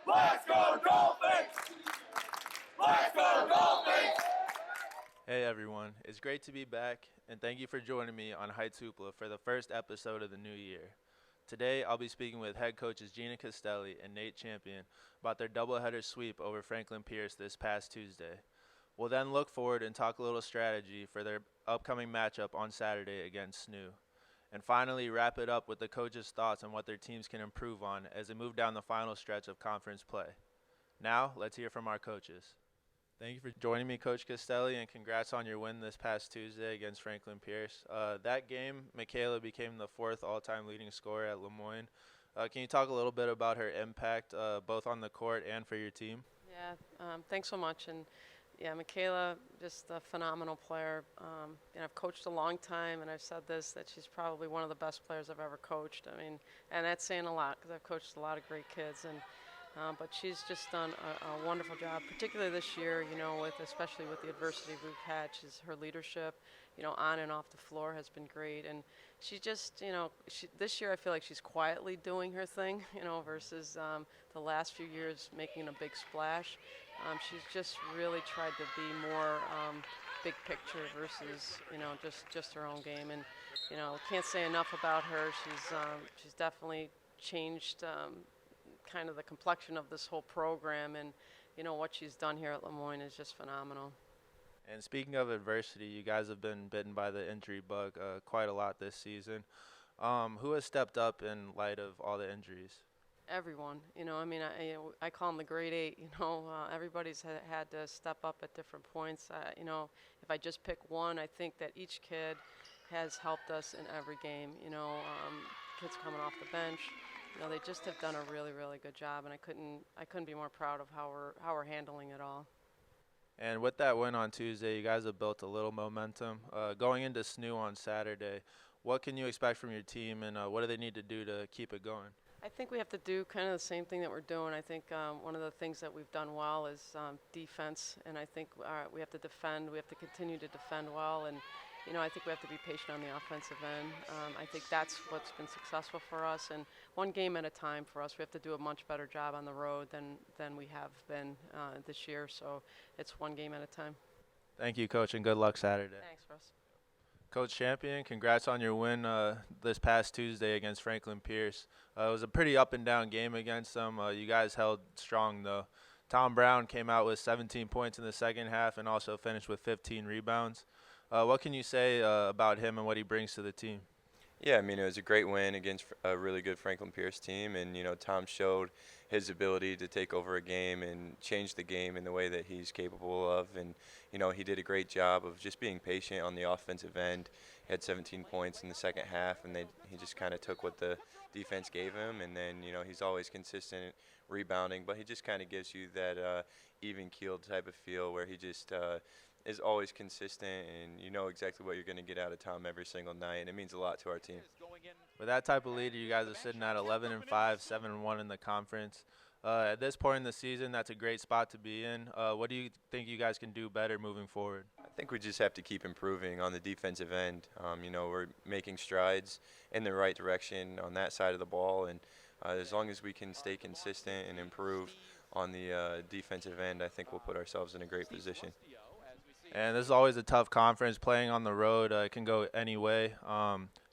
Let's go Dolphins! Let's go Dolphins! Hey everyone, it's great to be back, and thank you for joining me on Heights Hoopla for the first episode of the new year. Today, I'll be speaking with head coaches Gina Castelli and Nate Champion about their doubleheader sweep over Franklin Pierce this past Tuesday. We'll then look forward and talk a little strategy for their upcoming matchup on Saturday against SNU. And finally, wrap it up with the coaches' thoughts on what their teams can improve on as they move down the final stretch of conference play. Now, let's hear from our coaches. Thank you for joining me, Coach Castelli, and congrats on your win this past Tuesday against Franklin Pierce. That game, Michaela became the fourth all-time leading scorer at Lemoyne. Can you talk a little bit about her impact, both on the court and for your team? Yeah, thanks so much. And yeah, Michaela, just a phenomenal player. I've coached a long time, and I've said this, that she's probably one of the best players I've ever coached. I mean, and that's saying a lot because I've coached a lot of great kids. But she's just done a wonderful job, particularly this year, especially with the adversity we've had. Her leadership, on and off the floor has been great. And she just, this year I feel like she's quietly doing her thing, versus the last few years making a big splash. She's just really tried to be more big picture versus, just her own game. And, can't say enough about her. She's definitely changed kind of the complexion of this whole program, and what she's done here at Lemoyne is just phenomenal. And speaking of adversity, you guys have been bitten by the injury bug quite a lot this season. Who has stepped up in light of all the injuries? Everyone, I call them the grade 8. Everybody's had to step up at different points. If I just pick one, I think that each kid has helped us in every game. Kids coming off the bench. They just have done a really, really good job, and I couldn't be more proud of how we're handling it all. And with that win on Tuesday, you guys have built a little momentum. Going into SNU on Saturday, what can you expect from your team, and what do they need to do to keep it going? I think we have to do kind of the same thing that we're doing. I think one of the things that we've done well is defense, and I think we have to defend. We have to continue to defend well, and I think we have to be patient on the offensive end. I think that's what's been successful for us, and one game at a time for us. We have to do a much better job on the road than we have been this year, so it's one game at a time. Thank you, Coach, and good luck Saturday. Thanks, Russ. Coach Champion, congrats on your win this past Tuesday against Franklin Pierce. It was a pretty up-and-down game against them. You guys held strong, though. Tom Brown came out with 17 points in the second half and also finished with 15 rebounds. What can you say about him and what he brings to the team? Yeah, it was a great win against a really good Franklin Pierce team, and Tom showed his ability to take over a game and change the game in the way that he's capable of, and he did a great job of just being patient on the offensive end. He had 17 points in the second half, and he just kind of took what the defense gave him, and then he's always consistent rebounding, but he just kind of gives you that even-keeled type of feel where he just is always consistent, and you know exactly what you're going to get out of Tom every single night, and it means a lot to our team. With that type of leader, you guys are sitting at 11-5, 7-1 in the conference. At this point in the season, that's a great spot to be in. What do you think you guys can do better moving forward? I think we just have to keep improving on the defensive end. We're making strides in the right direction on that side of the ball, and as long as we can stay consistent and improve on the defensive end, I think we'll put ourselves in a great position. And this is always a tough conference. Playing on the road can go any way.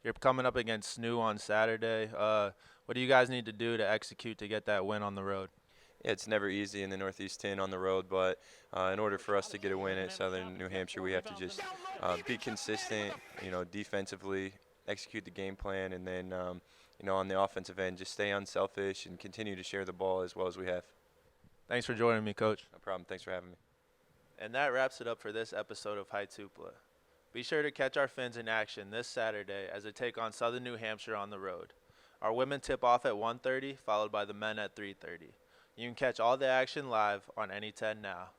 You're coming up against SNU on Saturday. What do you guys need to do to execute to get that win on the road? Yeah, it's never easy in the Northeast 10 on the road, but in order for us to get a win at Southern New Hampshire, we have to just be consistent, defensively, execute the game plan, and then, on the offensive end, just stay unselfish and continue to share the ball as well as we have. Thanks for joining me, Coach. No problem. Thanks for having me. And that wraps it up for this episode of Heights Hoopla. Be sure to catch our Fins in action this Saturday as they take on Southern New Hampshire on the road. Our women tip off at 1:30, followed by the men at 3:30. You can catch all the action live on Any 10 Now.